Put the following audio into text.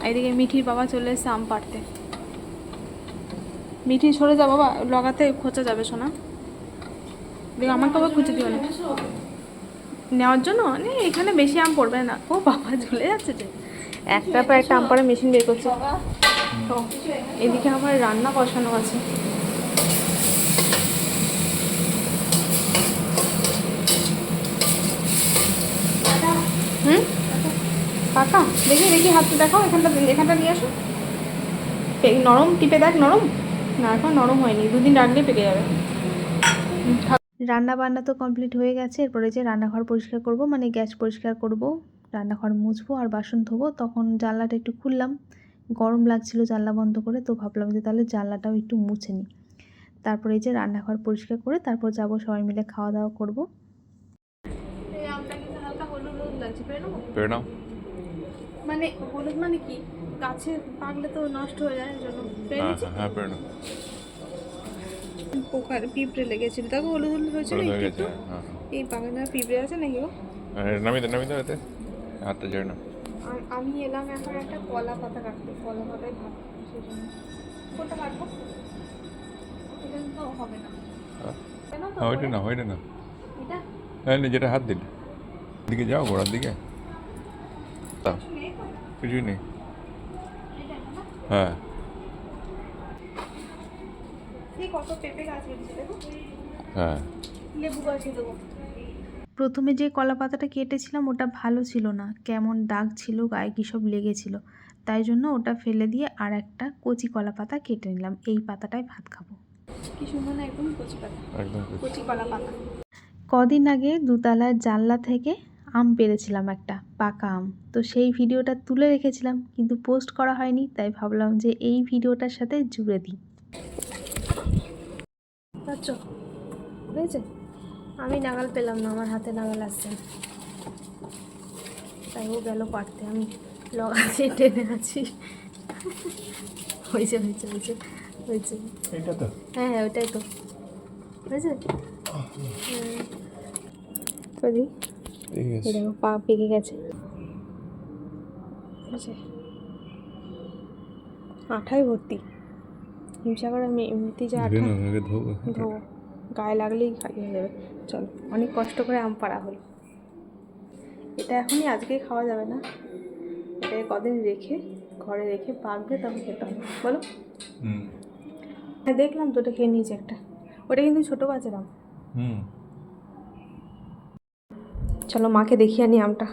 এইদিকে মিঠির বাবা চলে এসেছে আম পাড়তে। মিঠি সরে যা বাবা, লাগাতে খোঁচা যাবে শোনা। দেখ আমাকে আবার খুঁজে দিও না নেওয়ার জন্য। এখানে বেশি আম পড়বে না। ও বাবা ঝুলে যাচ্ছে যে, একটা পর একটা আম পাড়া মেশিন বের করছে। তো এদিকে আমার রান্না বসানো আছে। হুম পাকা দেখি দেখি হাতটা দেখাও, এখানটা নিয়ে আসো। নরম টিপে দেখ, নরম না এখন নরম হয়নি, 2 দিন রাখলে পেকে যাবে। রান্না বান্না তো কমপ্লিট হয়ে গেছে। এরপরে যে রান্নাঘর পরিষ্কার করব, মানে গ্যাস পরিষ্কার করব, রান্নাঘর মুছবো আর বাসন ধোবো। তখন জানলাটা একটু খুললাম, গরম লাগছিল জানলা বন্ধ করে, তো ভাবলাম যে তাহলে জানলাটাও একটু মুছে নিই। তারপরে এই যে রান্নাঘর পরিষ্কার করে তারপর যাব, সবাই মিলে খাওয়া দাওয়া করবো। মানে হলুদ মানে কি, গাছে পাকলে তো নষ্ট হয়ে যায়, জন্য পোকার পিঁপড়ে লেগেছিল, তাকে হলুদ হলুদ হয়েছিল একটু। এই বাগানে পিঁপড়ে আছে নাকি গো? এতে হাতটা যায় না। আমি এলাম এখন একটা কলা পাতা কাটতে, কলা পাতায় ভাত সেই জন্য। কোনটা কাটবো? এটা তো হবে না। ওইটা না, ওইটা না, এটা যেটা হাত দিলে দিকে যাও, গোড়ার দিকে কিছুই নেই। হ্যাঁ কত পেঁপে গাছ হয়েছে দেখো, হ্যাঁ। লেবু গাছে দেবো। প্রথমে যে কলা পাতাটা কেটেছিলাম ওটা ভালো ছিল না, কেমন দাগ ছিল, গায়ে কী সব লেগেছিল। তাই জন্য ওটা ফেলে দিয়ে আর একটা কচি কলা পাতা কেটে নিলাম। এই পাতাটায় ভাত খাবো। কি সুন্দর না, একদম কচি পাতা, একদম কচি কলা পাতা। কদিন আগে দোতলার জানলা থেকে আম পেড়েছিলাম, একটা পাকা আম। তো সেই ভিডিওটা তুলে রেখেছিলাম কিন্তু পোস্ট করা হয়নি, তাই ভাবলাম যে এই ভিডিওটার সাথে জুড়ে দিই। আচ্ছা হয়েছে, আমি নাগাল পেলাম না, আমার হাতে নাগাল আসছে, তাই ও গেল পারতে, আমি লগাতে টেনে আছি। হয়েছে হয়েছে হয়েছে হয়েছে, হ্যাঁ হ্যাঁ ওইটাই তো হয়েছে। দেখো পা পেকে গেছে, আঠায় ভর্তি। হিমসাগর আমি এমনিতেই যে আঠা ধোবো, গায়ে লাগলেই খালি হয়ে যাবে। চলো, অনেক কষ্ট করে আম পাড়া হলো। এটা এখনই আজকেই খাওয়া যাবে না, এটাকে কদিন রেখে ঘরে রেখে পাকবে তবে খেতে হবে, বলো। হ্যাঁ দেখলাম তো, ওটা খেয়ে নিয়েছে একটা, ওটা কিন্তু ছোটো গাছের আম। চলো মাকে দেখিয়ে আনি আমটা।